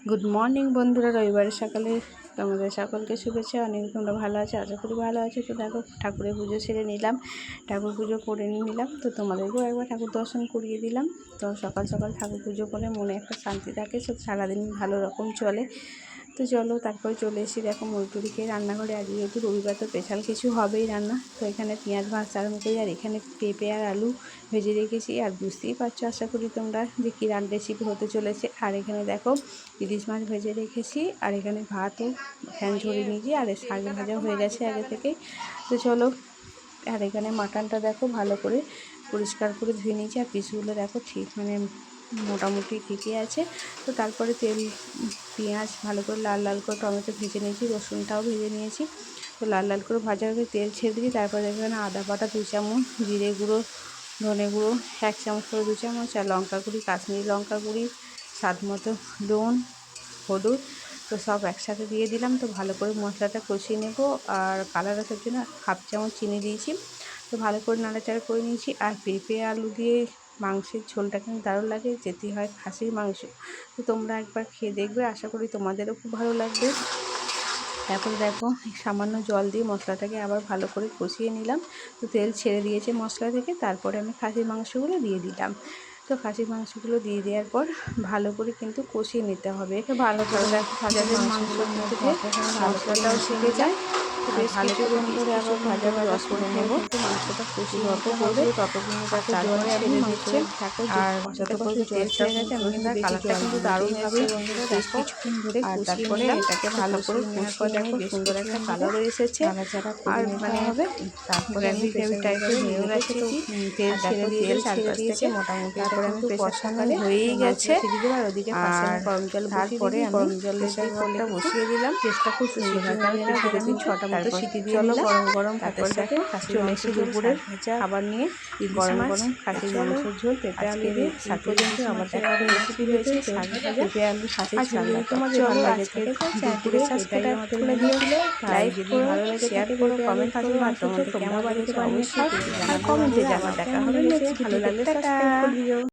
Good morning বন্ধুরা, রবিবারের সকালে তোমাদের সকলকে শুভেচ্ছা। অনেক তোমরা ভালো আছো, আশা করি ভালো আছো। তো দেখো, ঠাকুরের পুজো সেরে নিলাম, ঠাকুর পুজো করে নিলাম। তো তোমাদেরকেও একবার ঠাকুর দর্শন করিয়ে দিলাম। তো সকাল সকাল ঠাকুর পুজো করলে মনে একটা শান্তি থাকে, সব সারাদিন ভালো রকম চলে। তো চলো, তারপরে চলে এসে দেখো মুড়ি খেয়ে রান্নাঘরে। আজকে যেহেতু রবিবার, তো স্পেশাল কিছু হবেই রান্না। তো এখানে পেঁয়াজ ভাজতে আরম্ভ করি, আর এখানে পেঁপে আর আলু ভেজে রেখেছি। আর বুঝতেই পারছো আশা করি তোমরা যে কী রেসিপি হতে চলেছে। আর এখানে দেখো ইলিশ মাছ ভেজে রেখেছি, আর এখানে ভাতও ফ্যান ঝরিয়ে নিয়েছি, আর শাক ভাজা হয়ে গেছে আগে থেকেই। তো চলো, আর এখানে মাটনটা দেখো ভালো করে পরিষ্কার করে ধুয়ে নিয়েছি, আর পিসগুলো দেখো ঠিক মোটামুটি ঠিকই আছে। তো তারপরে তেল, পেঁয়াজ ভালো করে লাল লাল করে টমেটো ভেজে নিয়েছি, রসুনটাও ভেজে নিয়েছি। তো লাল লাল করে ভাজা হয়ে তেল ছেড়ে দিয়েছি। তারপরে এখানে আদা বাটা 2 চামচ, জিরে গুঁড়ো, ধনে গুঁড়ো 1 চামচ করে 2 চামচ, আর লঙ্কা গুঁড়ি, কাশ্মীরি লঙ্কা গুঁড়ি, স্বাদ মতো নুন, হলুদ, তো সব একসাথে দিয়ে দিলাম। তো ভালো করে মশলাটা কষিয়ে নেব। আর কালার আসার জন্য 1/2 চামচ চিনি দিয়েছি। তো ভালো করে নাড়াচাড়া করে নিয়েছি। আর পেঁপে আলু দিয়ে মাংসের ঝোলটা কিন্তু দারুণ লাগে, যেটি হয় খাসির মাংস। তো তোমরা একবার খেয়ে দেখবে, আশা করি তোমাদেরও খুব ভালো লাগবে। তারপরে দেখো সামান্য জল দিয়ে মশলাটাকে আবার ভালো করে কষিয়ে নিলাম। তো তেল ছেড়ে দিয়েছে মশলা থেকে। তারপরে আমি খাসির মাংসগুলো দিয়ে দিলাম। তো খাসির মাংসগুলো দিয়ে দেওয়ার পর ভালো করে কিন্তু কষিয়ে নিতে হবে। ভালো করে দেখো খাসির মাংসের মধ্যে মশলাটাও শিখে যায়। বেশ কিছুক্ষণ ধরে আবার ভাজা ভাজা করে নেব। কিন্তু মাংসটা কষিয়ে যত করবে তত কিন্তু তারপরে ছেড়ে দিচ্ছে। আর যতক্ষণ তেল ছেড়ে গেছে, আমি কিন্তু কালারটা কিন্তু দারুণভাবে বেশ কিছুক্ষণ ধরে কষিয়ে নিলাম। এটাকে ভালো করে নেওয়ার পর দেখো সুন্দর একটা কালারও এসেছে। আর মানে হবে তারপরে আমি গ্রেভি টাইপের হয়ে গেছে। তো তেল ছেড়ে দিয়েছে মোটামুটি। তারপরে আমি কষানো হয়েই গেছে। আর ওদিকে পাশে আমি গরম জল তারপরে গরম জলের দিকটা বসিয়ে দিলাম। টেস্টটা খুব সুন্দর হয়, কারণ এটা 2-3-6টা মতো সিটি দিয়ে নিলাম। গরম গরম তারপরে দেখো চলে এসে দুপুরের খাবার নিয়ে, গরম গরম খাসির মাংসের ঝোল, পেঁপে আলু দিয়ে। এই পর্যন্ত আমার দেখা রেসিপি রয়েছে শাক ভাজা, পেঁপে আলু খাসির ঝাল। তোমাদের ভালো লাগে থাকে দুপুরে এটাই আমাদের করে দিয়েছিল। লাইক যদি ভালো লাগে শেয়ার করো, কমেন্ট করো, আর তোমাদের কেমন বাড়িতে বানিয়ে খাও আর কমেন্টে জানাও। দেখা হবে নেক্সট ভালো লাগলে সাবস্ক্রাইব করে দিও।